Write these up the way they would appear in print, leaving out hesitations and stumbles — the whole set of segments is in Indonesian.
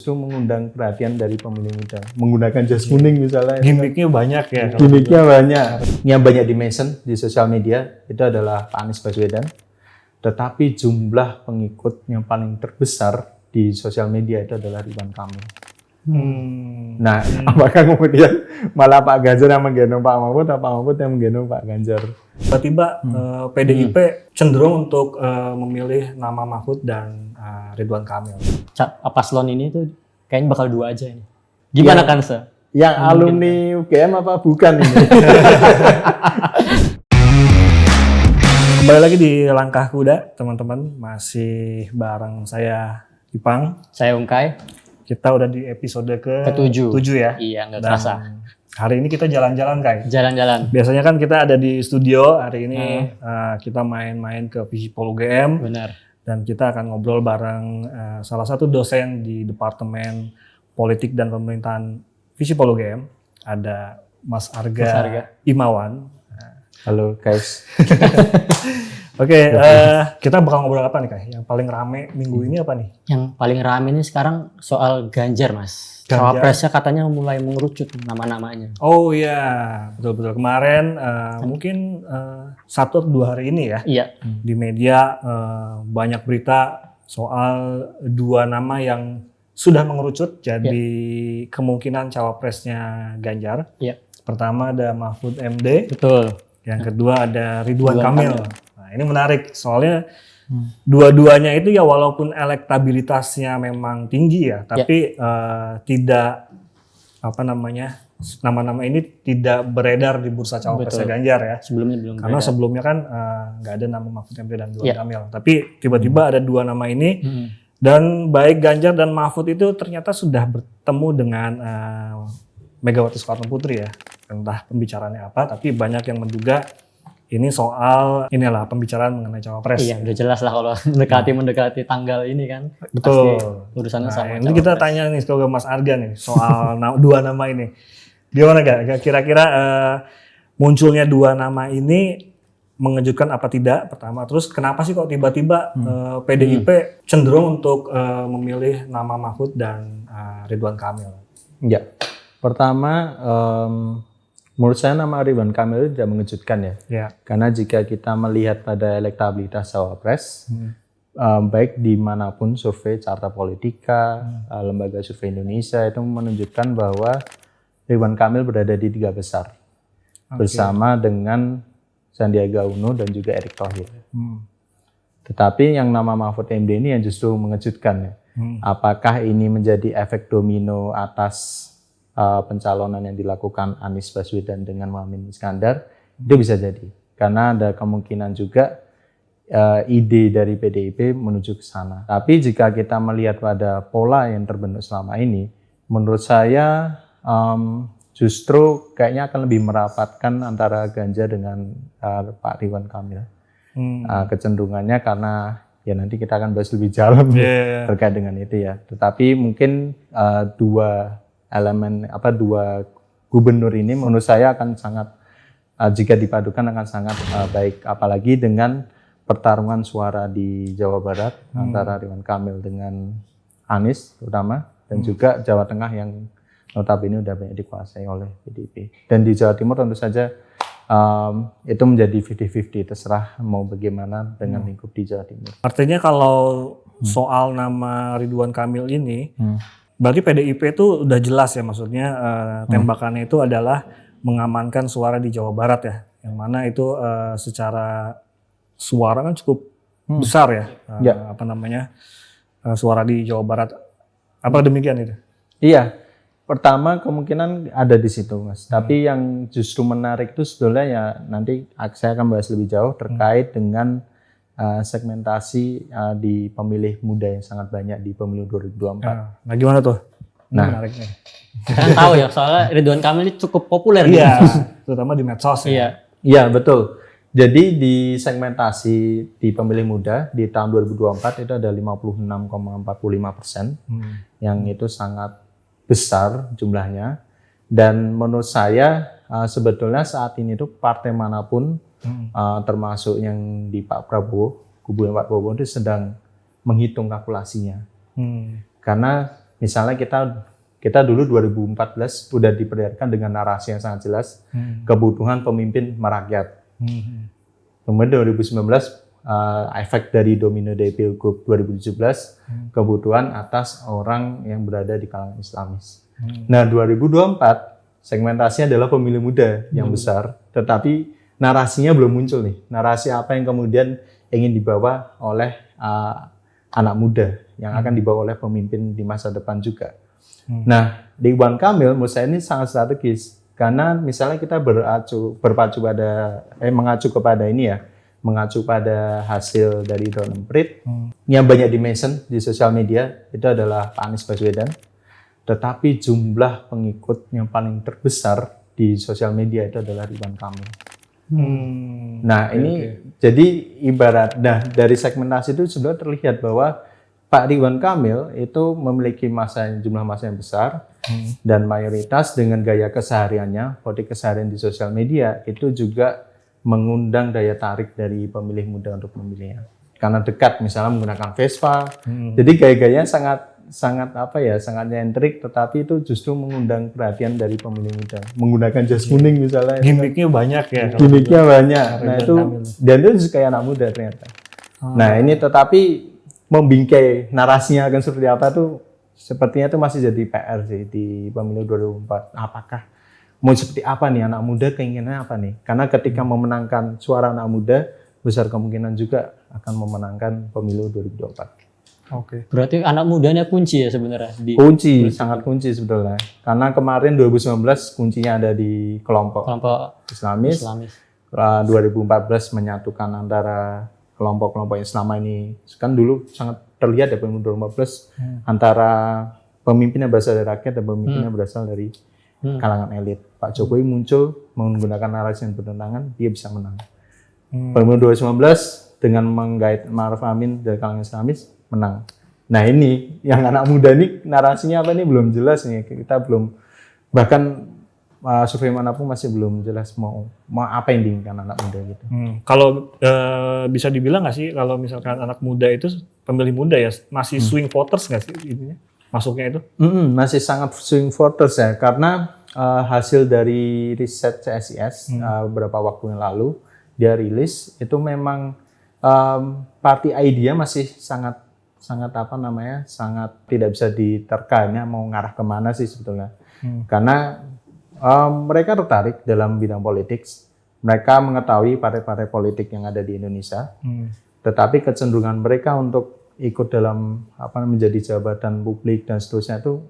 justru mengundang perhatian dari pemilih muda. Menggunakan jas kuning misalnya. Gimmicknya banyak ya. Gimmicknya banyak. Yang banyak di-mention di sosial media itu adalah Pak Anies Baswedan. Tetapi jumlah pengikut yang paling terbesar di sosial media itu adalah Ridwan Kamil. Nah, apakah kemudian malah Pak Ganjar yang menggendong Pak Mahfud atau Pak Mahfud yang menggendong Pak Ganjar? Tiba-tiba PDIP cenderung untuk memilih nama Mahfud dan Ridwan Kamil. Paslon ini tuh kayaknya bakal dua aja ini. Gimana kan, Se? Yang alumni UGM apa bukan ini? Kembali lagi di Langkah Kuda, teman-teman. Masih bareng saya Ipang. Saya Ungkai. Kita udah di episode ke-7 ya. Iya, nggak terasa. Hari ini kita jalan-jalan, Kai. Jalan-jalan. Biasanya kan kita ada di studio, hari ini kita main-main ke Visipol UGM. Benar. Dan kita akan ngobrol bareng salah satu dosen di Departemen Politik dan Pemerintahan Visipol UGM. Ada Mas Arga Imawan. Halo guys. Oke, kita bakal ngobrol apa nih, Kai? Yang paling rame minggu ini apa nih? Yang paling rame ini sekarang soal Ganjar, Mas. Ganjar. Cawapresnya katanya mulai mengerucut nama-namanya. Oh iya, betul-betul. Kemarin mungkin 1 atau 2 hari ini ya, Iya. di media banyak berita soal 2 nama yang sudah mengerucut jadi kemungkinan cawapresnya Ganjar. Iya. Pertama ada Mahfud MD, Betul. yang kedua ada Ridwan Kamil. Nah, ini menarik soalnya dua-duanya itu ya walaupun elektabilitasnya memang tinggi ya, tapi tidak nama-nama ini tidak beredar di bursa cawapresnya Ganjar ya. Sebelumnya belum. Karena sebelumnya kan nggak ada nama Mahfud MD dan Ridwan Kamil. Tapi tiba-tiba ada 2 nama ini dan baik Ganjar dan Mahfud itu ternyata sudah bertemu dengan Megawati Soekarno Putri ya. Entah pembicaraannya apa, tapi banyak yang menduga ini soal pembicaraan mengenai cawapres. Iya, udah jelas lah kalau mendekati tanggal ini kan. Betul. Pasti urusannya sama. Ini kita tanya nih ke Mas Arga nih soal 2 nama ini. Gimana gak? Kira-kira munculnya 2 nama ini mengejutkan apa tidak? Pertama, terus kenapa sih kok tiba-tiba PDIP cenderung untuk memilih nama Mahfud dan Ridwan Kamil? Ya, pertama menurut saya nama Ridwan Kamil itu tidak mengejutkan ya. Karena jika kita melihat pada elektabilitas cawapres, baik dimanapun survei Carta Politika, lembaga survei Indonesia itu menunjukkan bahwa Ridwan Kamil berada di 3 besar. Bersama dengan Sandiaga Uno dan juga Erick Thohir. Tetapi yang nama Mahfud MD ini yang justru mengejutkan ya. Apakah ini menjadi efek domino atas pencalonan yang dilakukan Anies Baswedan dengan Muhaimin Iskandar? Itu bisa jadi. Karena ada kemungkinan juga ide dari PDIP menuju ke sana. Tapi jika kita melihat pada pola yang terbentuk selama ini, menurut saya justru kayaknya akan lebih merapatkan antara Ganjar dengan Pak Ridwan Kamil. Kecenderungannya karena ya nanti kita akan bahas lebih dalam terkait dengan itu ya. Tetapi mungkin 2 gubernur ini menurut saya akan sangat jika dipadukan akan sangat baik, apalagi dengan pertarungan suara di Jawa Barat antara Ridwan Kamil dengan Anies terutama, dan juga Jawa Tengah yang notabene udah banyak dikuasai oleh PDIP, dan di Jawa Timur tentu saja itu menjadi 50-50, terserah mau bagaimana dengan lingkup di Jawa Timur. Artinya kalau soal nama Ridwan Kamil ini berarti PDIP itu udah jelas ya, maksudnya tembakannya itu adalah mengamankan suara di Jawa Barat ya, yang mana itu secara suara kan cukup besar ya, suara di Jawa Barat. Apa demikian itu? Iya, pertama kemungkinan ada di situ, Mas. Tapi yang justru menarik itu sebetulnya ya nanti saya akan bahas lebih jauh terkait dengan segmentasi di pemilih muda yang sangat banyak di pemilu 2024. Nah, gimana tuh? Nah, menariknya. Kita kan tahu ya, soalnya Ridwan Kamil ini cukup populer. Iya, terutama di medsos ya. Iya, betul. Jadi di segmentasi di pemilih muda di tahun 2024 itu ada 56,45%, yang itu sangat besar jumlahnya. Dan menurut saya sebetulnya saat ini tuh partai manapun termasuk yang di Pak Prabowo, kubu Pak Prabowo itu sedang menghitung kalkulasinya. Karena Misalnya kita dulu 2014 udah diperlihatkan dengan narasi yang sangat jelas, kebutuhan pemimpin merakyat. Kemudian 2019 efek dari domino dari Pilgub 2017, kebutuhan atas orang yang berada di kalangan Islamis. Nah 2024 segmentasinya adalah pemilih muda yang besar, tetapi narasinya belum muncul nih. Narasi apa yang kemudian ingin dibawa oleh anak muda yang akan dibawa oleh pemimpin di masa depan juga. Nah, Ridwan Kamil menurut saya ini sangat strategis karena misalnya kita mengacu pada hasil dari Drone Emprit yang banyak dimention di sosial media itu adalah Pak Anies Baswedan. Tetapi jumlah pengikut yang paling terbesar di sosial media itu adalah Ridwan Kamil. Nah ini jadi dari segmentasi itu sudah terlihat bahwa Pak Ridwan Kamil itu memiliki jumlah massa yang besar dan mayoritas dengan gaya kesehariannya, politik keseharian di sosial media itu juga mengundang daya tarik dari pemilih muda untuk memilihnya. Karena dekat misalnya menggunakan Vespa, jadi gaya-gayanya sangat nyentrik, tetapi itu justru mengundang perhatian dari pemilih muda. Menggunakan jas kuning misalnya. Gimmicknya banyak ya. Gimmicknya banyak. Nah itu dan itu kayak anak muda ternyata. Nah ini tetapi membingkai narasinya akan seperti apa tuh sepertinya itu masih jadi PR sih di pemilu 2024. Apakah mau seperti apa nih anak muda, keinginannya apa nih? Karena ketika memenangkan suara anak muda, besar kemungkinan juga akan memenangkan pemilu 2024. Oke. Berarti anak mudanya kunci ya sebenarnya. Sangat kunci sebetulnya. Karena kemarin 2019 kuncinya ada di kelompok Islamis. 2014 menyatukan antara kelompok-kelompok yang selama ini kan dulu sangat terlihat ya pemilu 2014 antara pemimpin yang berasal dari rakyat dan pemimpin yang berasal dari kalangan elit. Pak Jokowi muncul menggunakan narasi yang bertentangan, dia bisa menang. Pemilu 2019 dengan menggait Ma'ruf Amin dari kalangan Islamis menang. Nah ini yang anak muda ini narasinya apa ini belum jelas nih. Kita belum bahkan survei manapun masih belum jelas mau apa yang diinginkan anak muda gitu. Kalau bisa dibilang nggak sih kalau misalkan anak muda itu pemilih muda ya masih swing voters nggak sih ininya? Masuknya itu? Masih sangat swing voters ya karena hasil dari riset CSIS beberapa waktu yang lalu dia rilis itu memang party ID masih sangat tidak bisa diterkanya mau ngarah kemana sih sebetulnya. Karena mereka tertarik dalam bidang politik, mereka mengetahui partai-partai politik yang ada di Indonesia, tetapi kecenderungan mereka untuk ikut dalam menjadi jabatan publik dan seterusnya itu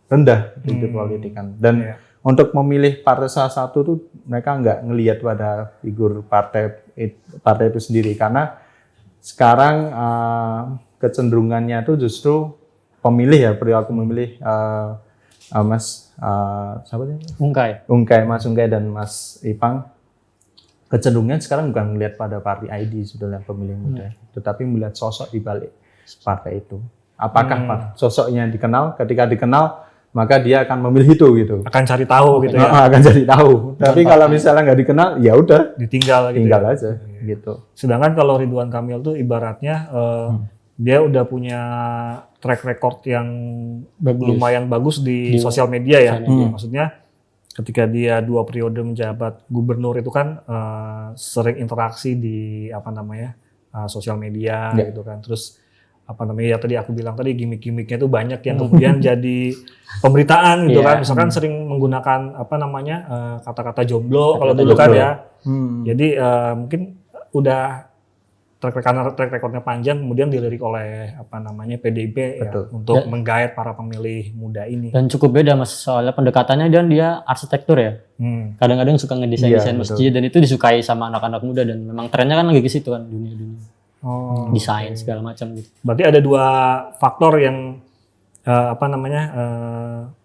rendah di politikan. Dan untuk memilih partai salah satu tuh mereka nggak ngelihat pada figur partai itu sendiri karena sekarang kecenderungannya itu justru pemilih ya perilaku memilih Mas Ungkai dan Mas Ipang kecenderungannya sekarang bukan melihat pada party ID sebetulnya pemilih muda, tetapi melihat sosok di balik partai itu. Apakah sosoknya dikenal? Ketika dikenal, maka dia akan memilih itu gitu. Akan cari tahu gitu ya. Akan cari tahu. Tapi kalau misalnya nggak dikenal, ya udah ditinggal gitu. Tinggal aja gitu. Sedangkan kalau Ridwan Kamil tuh ibaratnya dia udah punya track record yang lumayan bagus di sosial media ya. Maksudnya ketika dia 2 periode menjabat gubernur itu kan sering interaksi di sosial media gitu kan. Terus ya tadi aku bilang tadi gimmick-gimmicknya itu banyak yang kemudian jadi pemberitaan gitu kan. Misalkan sering menggunakan kata-kata jomblo kalau dulu kan ya. Jadi mungkin udah track recordnya panjang kemudian dilirik oleh PDIP ya, untuk menggait para pemilih muda ini. Dan cukup beda Mas soalnya pendekatannya dan dia arsitektur ya. Kadang-kadang suka ngedesain masjid dan itu disukai sama anak-anak muda dan memang trennya kan lagi ke situ kan dunia-dunia. Desain segala macam gitu. Berarti ada 2 faktor yang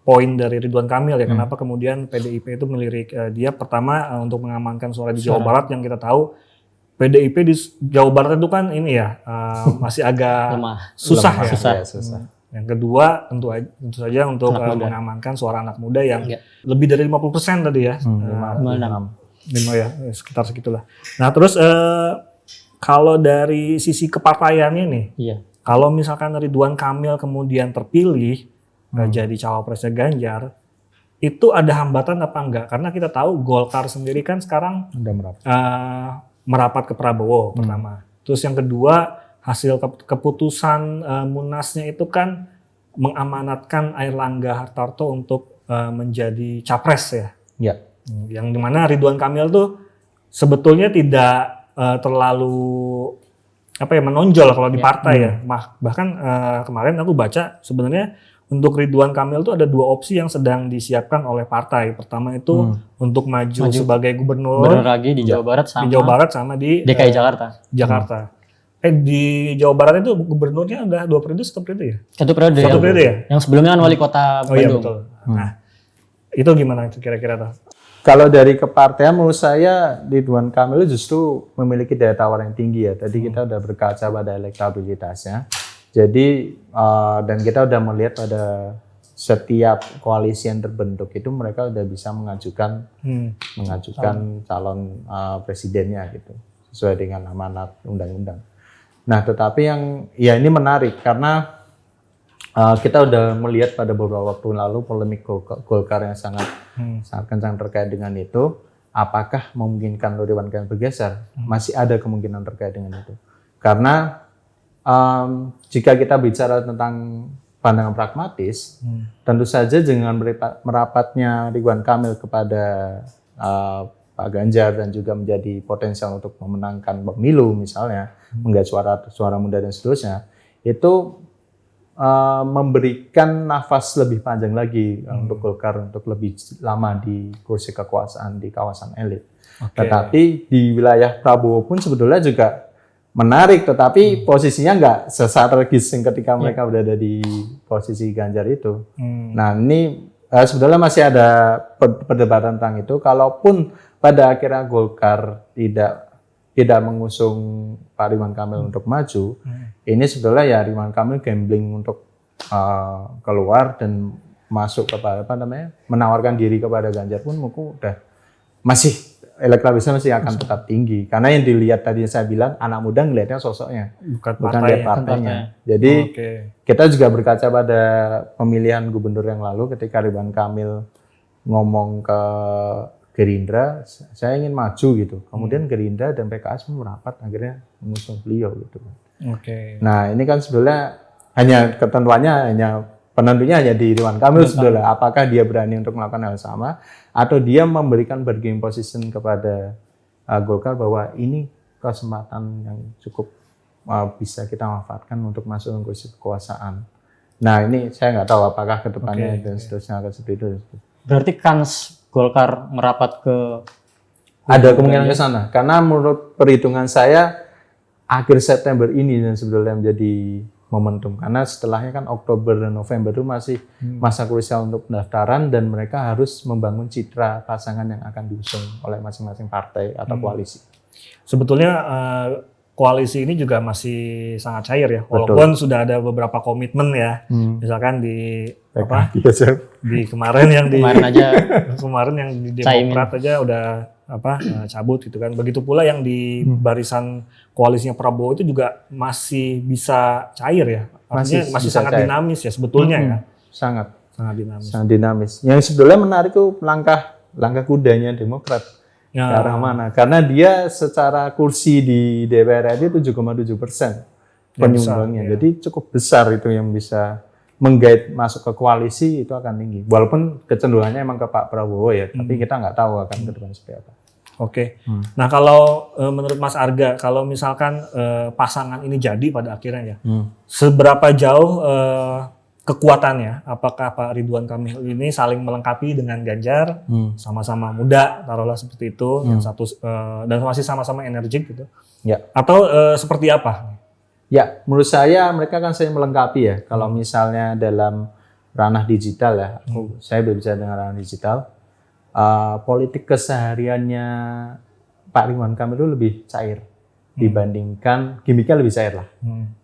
poin dari Ridwan Kamil ya kenapa kemudian PDIP itu melirik dia pertama untuk mengamankan suara di Jawa Barat yang kita tahu PDIP di Jawa Barat itu kan ini ya masih agak susah. Yang kedua tentu saja untuk mengamankan suara anak muda yang lebih dari 50% tadi ya. 56 ya sekitar segitulah. Nah terus kalau dari sisi kepartaiannya nih, kalau misalkan Ridwan Kamil kemudian terpilih jadi cawapresnya Ganjar, itu ada hambatan apa enggak? Karena kita tahu Golkar sendiri kan sekarang merapat ke Prabowo pertama. Terus yang kedua, hasil keputusan Munasnya itu kan mengamanatkan Airlangga Hartarto untuk menjadi capres ya. Ya. Yang dimana Ridwan Kamil tuh sebetulnya tidak terlalu menonjol kalau di partai ya. Bahkan kemarin aku baca sebenarnya untuk Ridwan Kamil tuh ada 2 opsi yang sedang disiapkan oleh partai. Pertama itu untuk maju sebagai gubernur lagi di Jawa Barat sama di DKI Jakarta. Di Jawa Barat itu gubernurnya udah 2 periode, 1 periode ya? 1 periode. 1 periode ya? Yang sebelumnya kan wali kota Bandung. Iya betul. Nah, itu gimana itu kira-kira tuh? Kalau dari kepartean menurut saya Ridwan Kamil justru memiliki daya tawar yang tinggi ya. Tadi kita udah berkaca pada elektabilitasnya. Jadi dan kita udah melihat pada setiap koalisi yang terbentuk itu mereka udah bisa mengajukan calon presidennya gitu sesuai dengan amanat undang-undang. Nah, tetapi yang ya ini menarik karena kita udah melihat pada beberapa waktu lalu polemik Golkar yang sangat kencang terkait dengan itu. Apakah memungkinkan Ridwan Kamil bergeser? Masih ada kemungkinan terkait dengan itu. Karena jika kita bicara tentang pandangan pragmatis, tentu saja dengan merapatnya Ridwan Kamil kepada Pak Ganjar dan juga menjadi potensial untuk memenangkan pemilu misalnya, menggait suara muda dan seterusnya, itu memberikan nafas lebih panjang lagi untuk Golkar untuk lebih lama di kursi kekuasaan di kawasan elit. Tetapi di wilayah Prabowo pun sebetulnya juga menarik, tetapi posisinya nggak sestrategis yang ketika mereka berada di posisi Ganjar itu. Nah ini sebetulnya masih ada perdebatan tentang itu. Kalaupun pada akhirnya Golkar tidak mengusung Pak Ridwan Kamil untuk maju, ini sebetulnya ya Ridwan Kamil gambling untuk keluar dan masuk kepada menawarkan diri kepada Ganjar pun mungkin udah elektabilitasnya masih akan tetap tinggi. Karena yang dilihat tadi saya bilang anak muda ngelihatnya sosoknya, bukan lihat partainya. Jadi kita juga berkaca pada pemilihan gubernur yang lalu ketika Ridwan Kamil ngomong ke Gerindra, saya ingin maju gitu. Kemudian Gerindra dan PKS pun merapat akhirnya mengusung beliau gitu. Nah ini kan sebenarnya hanya ketentuannya penentunya hanya di Ridwan Kamil sebetulnya. Apakah dia berani untuk melakukan hal sama atau dia memberikan bargaining position kepada Golkar bahwa ini kesempatan yang cukup bisa kita manfaatkan untuk masuk ke kursi kekuasaan. Nah ini saya nggak tahu apakah ke depannya dan seterusnya akan seperti itu. Berarti kans Golkar merapat ke ada kemungkinan ke sana karena menurut perhitungan saya akhir September ini dan sebetulnya menjadi momentum karena setelahnya kan Oktober dan November itu masih masa krusial untuk pendaftaran dan mereka harus membangun citra pasangan yang akan diusung oleh masing-masing partai atau koalisi. Sebetulnya koalisi ini juga masih sangat cair ya, walaupun sudah ada beberapa komitmen ya, misalkan di kemarin yang di Demokrat aja udah cabut gitu kan. Begitu pula yang di barisan koalisinya Prabowo itu juga masih bisa cair ya, masih sangat cair. Dinamis ya sebetulnya ya. Sangat dinamis. Yang sebetulnya menarik tuh langkah kudanya Demokrat. Ke arah mana? Karena dia secara kursi di DPR RI 7,7% penyumbangnya. Jadi cukup besar itu yang bisa menggait masuk ke koalisi itu akan tinggi. Walaupun kecenderungannya emang ke Pak Prabowo ya, tapi kita nggak tahu akan ke depan seperti apa. Nah kalau menurut Mas Arga, kalau misalkan pasangan ini jadi pada akhirnya ya, seberapa jauh kekuatannya, apakah Pak Ridwan Kamil ini saling melengkapi dengan Ganjar, sama-sama muda, taruhlah seperti itu, yang satu dan masih sama-sama energik gitu, atau seperti apa? Ya, menurut saya mereka kan saling melengkapi ya. Kalau misalnya dalam ranah digital ya, saya berbicara dengan ranah digital, politik kesehariannya Pak Ridwan Kamil itu lebih cair dibandingkan gimmicknya lebih cair lah.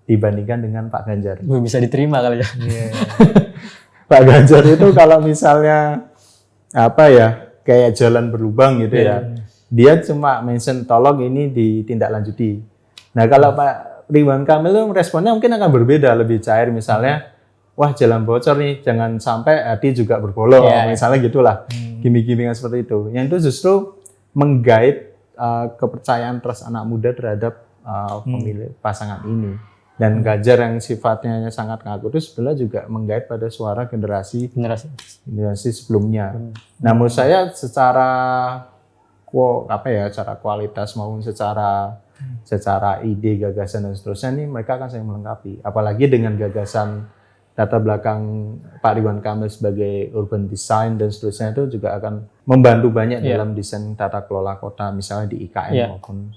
Dibandingkan dengan Pak Ganjar. Bisa diterima kali ya. Pak Ganjar itu kalau misalnya kayak jalan berlubang gitu ya. Dia cuma mention tolong ini ditindaklanjuti. Nah, kalau Pak Ridwan Kamil itu responnya mungkin akan berbeda, lebih cair misalnya wah jalan bocor nih, jangan sampai hati juga berbolong, misalnya gitulah, gimmick-gimmick seperti itu. Yang itu justru menggait kepercayaan trust anak muda terhadap pemilih pasangan ini. Dan Ganjar yang sifatnya sangat ngaku itu sebenarnya juga menggait pada suara generasi sebelumnya. Nah, menurut saya secara secara kualitas maupun secara ide, gagasan dan seterusnya ini mereka akan saling melengkapi. Apalagi dengan gagasan latar belakang Pak Ridwan Kamil sebagai urban design dan seterusnya itu juga akan membantu banyak dalam desain tata kelola kota, misalnya di IKN maupun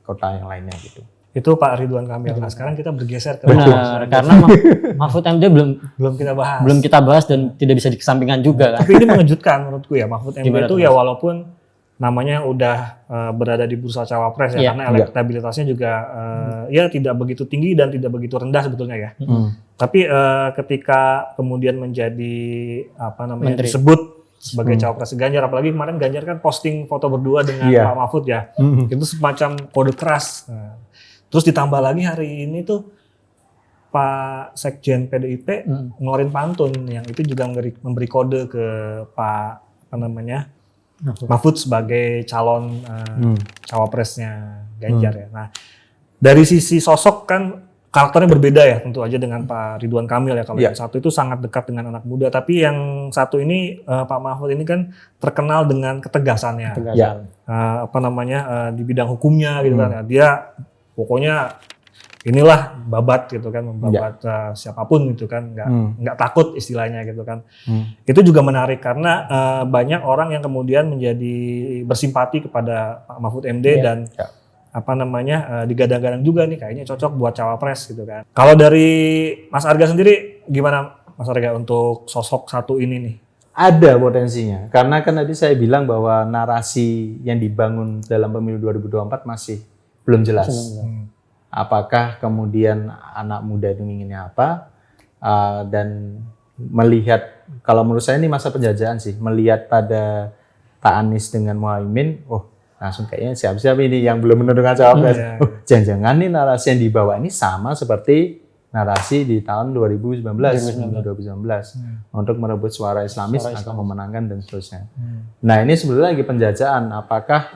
kota yang lainnya gitu. Itu Pak Ridwan Kamil. Nah, sekarang kita bergeser ke karena Mahfud MD belum kita bahas dan tidak bisa dikesampingkan juga kan. Tapi ini mengejutkan menurutku ya, Mahfud MD itu ya walaupun namanya udah berada di bursa cawapres ya, karena elektabilitasnya juga ya tidak begitu tinggi dan tidak begitu rendah sebetulnya ya. Tapi ketika kemudian menjadi disebut sebagai cawapres Ganjar, apalagi kemarin Ganjar kan posting foto berdua dengan Pak Mahfud ya, itu semacam kode keras. Terus ditambah lagi hari ini tuh Pak Sekjen PDIP ngeluarin pantun yang itu juga memberi kode ke Pak Mahfud sebagai calon cawapresnya Ganjar ya. Nah, dari sisi sosok kan karakternya berbeda ya tentu aja dengan Pak Ridwan Kamil ya. Kalau yang satu itu sangat dekat dengan anak muda, tapi yang satu ini Pak Mahfud ini kan terkenal dengan ketegasannya. Di bidang hukumnya gitu kan. Dia pokoknya inilah babat gitu kan, membabat siapapun gitu kan, nggak takut istilahnya gitu kan. Itu juga menarik karena banyak orang yang kemudian menjadi bersimpati kepada Pak Mahfud MD dan digadang-gadang juga nih kayaknya cocok buat cawapres gitu kan. Kalau dari Mas Arga sendiri gimana Mas Arga untuk sosok satu ini nih? Ada potensinya, karena kan tadi saya bilang bahwa narasi yang dibangun dalam pemilu 2024 masih belum jelas. Apakah kemudian anak muda itu inginnya apa, dan melihat, kalau menurut saya ini masa penjajahan sih, melihat pada Pak Anies dengan Muhaimin, langsung kayaknya siap-siap ini yang belum menentukan cawapres. Jangan-jangan nih narasi yang dibawa ini sama seperti narasi di tahun 2019 untuk merebut suara Islamis akan memenangkan dan seterusnya. Nah, ini sebetulnya lagi penjajahan, apakah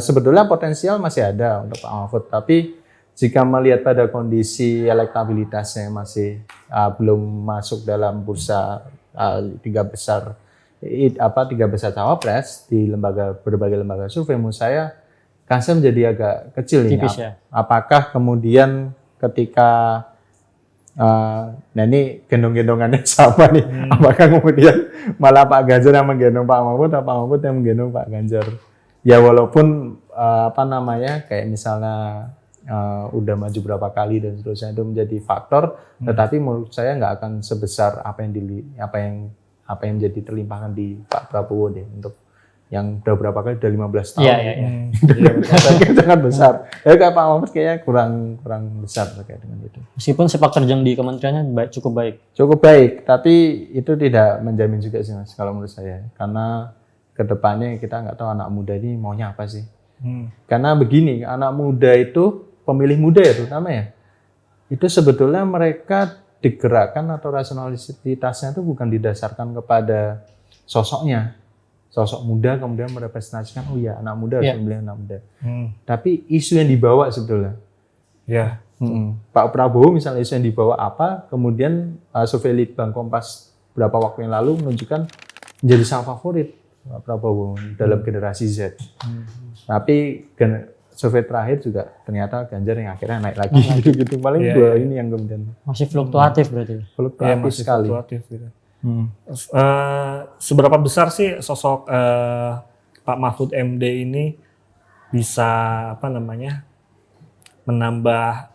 sebetulnya potensial masih ada untuk Pak Mahfud, tapi jika melihat pada kondisi elektabilitasnya masih belum masuk dalam bursa tiga besar cawapres di berbagai lembaga survei, menurut saya kansnya menjadi agak kecil ini. Apakah kemudian ketika ini gendong-gendongannya sama nih, apakah kemudian malah Pak Ganjar yang menggendong Pak Mahfud atau Pak Mahfud yang menggendong Pak Ganjar? Ya walaupun kayak misalnya udah maju berapa kali dan seterusnya itu menjadi faktor, tetapi menurut saya nggak akan sebesar apa yang menjadi terlimpahkan di Pak Prabowo deh, untuk yang udah berapa kali, udah 15 tahun. Sangat besar. Ya kayak Pak Mahfud kayaknya kurang besar terkait dengan itu. Meskipun sepak terjang di kementeriannya cukup baik, tapi itu tidak menjamin juga sih Mas kalau menurut saya, karena kedepannya kita nggak tahu anak muda ini maunya apa sih. Karena begini, anak muda itu, pemilih muda ya terutama ya, itu sebetulnya mereka digerakkan atau rasionalitasnya itu bukan didasarkan kepada sosoknya. Sosok muda kemudian merepresentasikan, anak muda harus memilih anak muda. Tapi isu yang dibawa sebetulnya. Pak Prabowo misalnya isu yang dibawa apa, kemudian survei Litbang Kompas beberapa waktu yang lalu menunjukkan menjadi sangat favorit Pak Prabowo dalam generasi Z. Tapi survei terakhir juga ternyata Ganjar yang akhirnya naik lagi gitu. Paling dua ini yang kemudian masih fluktuatif berarti. Fluktuatif sekali. Gitu. Seberapa besar sih sosok Pak Mahfud MD ini bisa menambah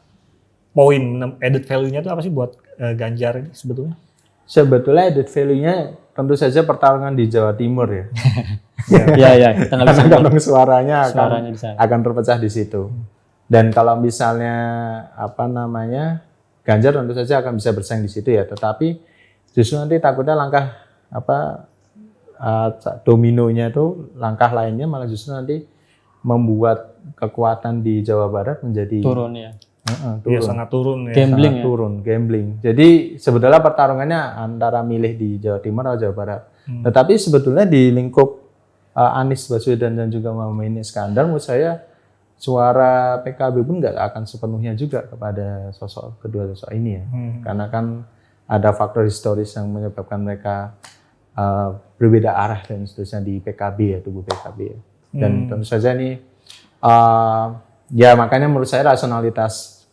poin, added value-nya itu apa sih buat Ganjar ini sebetulnya? Sebetulnya added value-nya tentu saja pertarungan di Jawa Timur ya. Kita nggak bisa kantong suaranya akan terpecah di situ. Dan kalau misalnya Ganjar tentu saja akan bisa bersaing di situ ya. Tetapi justru nanti takutnya langkah dominonya itu, langkah lainnya malah justru nanti membuat kekuatan di Jawa Barat menjadi turun ya. Iya, sangat turun ya. Gambling sangat turun, gambling. Jadi sebetulnya pertarungannya antara milih di Jawa Timur atau Jawa Barat. Tetapi sebetulnya di lingkup Anies Baswedan dan juga Muhammad Iskandar, menurut saya suara PKB pun nggak akan sepenuhnya juga kepada kedua sosok ini ya. Karena kan ada faktor historis yang menyebabkan mereka berbeda arah dan seterusnya di PKB ya, tubuh PKB ya. Dan tentu saja ini ya makanya menurut saya rasionalitas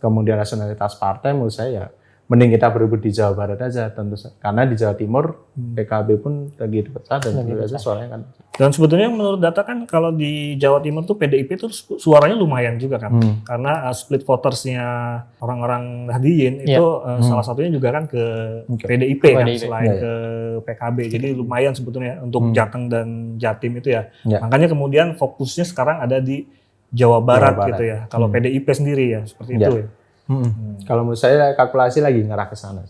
partai menurut saya ya mending kita berebut di Jawa Barat aja tentu karena di Jawa Timur PKB pun lagi pecah dan biasa suaranya kan. Dan sebetulnya menurut data kan kalau di Jawa Timur tuh PDIP tuh suaranya lumayan juga kan. Karena split votersnya orang-orang Nahdliyin itu salah satunya juga kan ke PDIP kan selain ke PKB. Jadi lumayan sebetulnya untuk Jateng dan Jatim itu ya. Makanya kemudian fokusnya sekarang ada di Jawa Barat gitu ya. Kalau PDIP sendiri ya seperti itu ya. Kalau menurut saya kalkulasi lagi ngarah ke sana.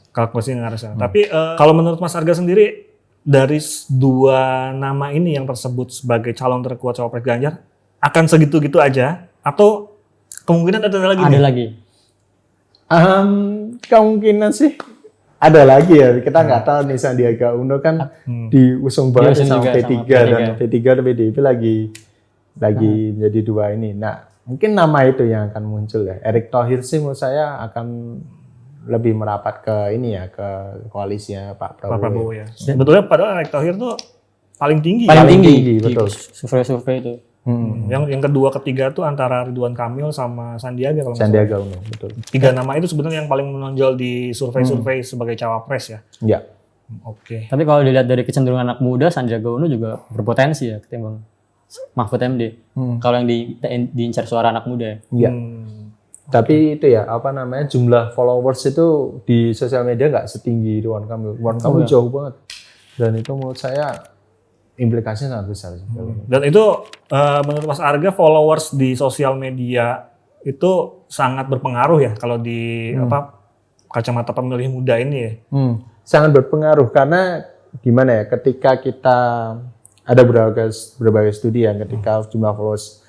Tapi kalau menurut Mas Arga sendiri dari dua nama ini yang tersebut sebagai calon terkuat cawapres Ganjar akan segitu-gitu aja atau kemungkinan ada lagi? Ada lagi. Kemungkinan sih ada lagi ya. Kita nggak tahu nih Sandiaga Uno kan diusung banget sama P3 dan P3 dan PDIP lagi menjadi dua ini. Nah, mungkin nama itu yang akan muncul ya. Erick Thohir sih menurut saya akan lebih merapat ke ini ya, ke koalisinya Pak Prabowo ya. Sebetulnya padahal Erick Thohir tuh paling tinggi. Paling tinggi, betul. Survei itu. Yang kedua, ketiga tuh antara Ridwan Kamil sama Sandiaga kalau Sandiaga Uno, betul. Tiga nama itu sebenarnya yang paling menonjol di survei-survei sebagai cawapres ya. Iya. Oke. Tapi kalau dilihat dari kecenderungan anak muda, Sandiaga Uno juga berpotensi ya ketimbang Mahfud MD. Kalau yang diincar suara anak muda ya. Iya. Tapi itu ya, jumlah followers itu di sosial media nggak setinggi Ridwan Kamil. Ridwan Kamil jauh banget. Dan itu menurut saya implikasinya sangat besar. Dan itu menurut Mas Arga followers di sosial media itu sangat berpengaruh ya kalau di kacamata pemilih muda ini ya. Sangat berpengaruh karena gimana ya, ketika kita ada berbagai studi yang ketika jumlah followers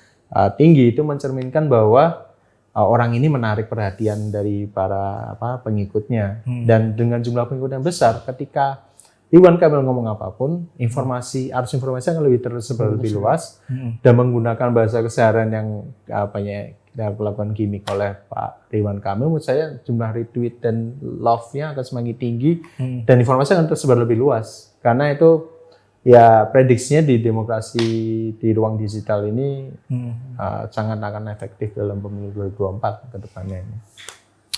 tinggi itu mencerminkan bahwa orang ini menarik perhatian dari para pengikutnya. Dan dengan jumlah pengikut yang besar, ketika Ridwan Kamil ngomong apapun, arus informasi akan lebih tersebar lebih luas dan menggunakan bahasa keseharian yang dilakukan gimmick oleh Pak Ridwan Kamil. Menurut saya jumlah retweet dan love-nya akan semakin tinggi dan informasi akan tersebar lebih luas. Karena itu ya prediksinya di demokrasi di ruang digital ini sangat akan efektif dalam pemilu 2024 ke depannya ini.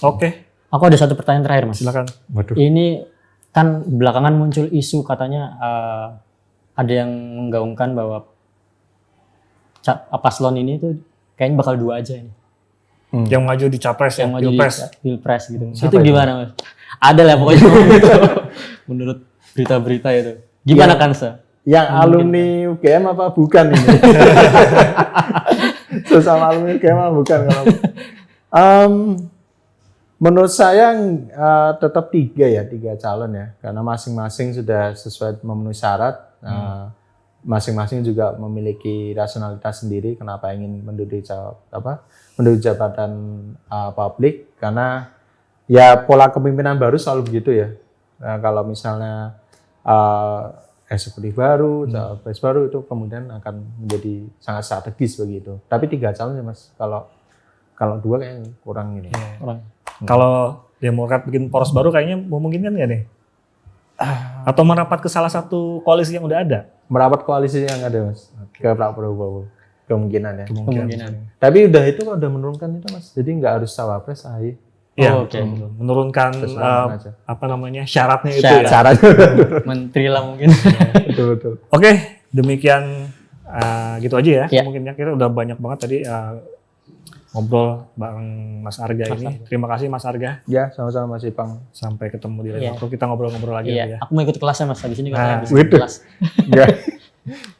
Oke. Aku ada satu pertanyaan terakhir, Mas. Silakan. Waduh. Ini kan belakangan muncul isu katanya ada yang menggaungkan bahwa paslon ini tuh kayaknya bakal dua aja ini. Yang maju di capres yang maju pilpres. di pilpres gitu. Siapa itu gimana, Mas? Ada lah pokoknya menurut berita-berita itu. Gimana Kansa? Yang alumni UGM apa bukan ini? Sesama alumni UGM apa bukan? Menurut saya tetap tiga calon ya, karena masing-masing sudah sesuai memenuhi syarat. Masing-masing juga memiliki rasionalitas sendiri kenapa ingin menduduki jabatan publik, karena ya pola kepemimpinan baru selalu begitu ya. Nah, kalau misalnya eksekutif baru, cawapres baru itu kemudian akan menjadi sangat strategis begitu. Tapi tiga calon sih Mas. Kalau dua kayaknya kurang ini. Orang. Kalau Demokrat bikin poros baru kayaknya memungkinkan nggak nih? Atau merapat ke salah satu koalisi yang udah ada? Merapat koalisi yang ada Mas. Ke Pak Prabowo. Kemungkinan ya. Kemungkinan. Tapi udah itu kalau udah menurunkan itu Mas. Jadi nggak harus cawapres AHY. Ya, Oke. Menurunkan syaratnya itu ya. Syaratnya. Menteri lah mungkin. Betul. Oke, demikian gitu aja ya. Ya. Mungkin kita udah banyak banget tadi ngobrol bareng Mas Arga ini. Terima kasih Mas Arga. Ya, sama-sama Mas Ipang. Sampai ketemu di lain waktu. Kita ngobrol-ngobrol lagi Iya, ya. aku mau ikut kelasnya Mas habis ini kan habis gitu. kelas. Enggak.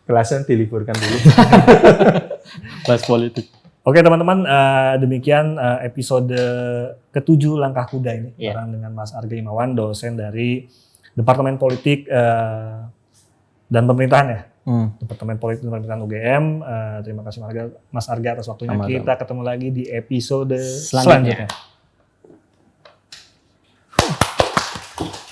Kelasnya diliburkan dulu. Kelas politik. Oke teman-teman, demikian episode ke-7 Langkah Kuda ini bareng dengan Mas Arga Imawan, dosen dari Departemen Politik dan Pemerintahan ya. Departemen Politik dan Pemerintahan UGM. Terima kasih Mas Arga atas waktunya. Kita ketemu lagi di episode selanjutnya. ya.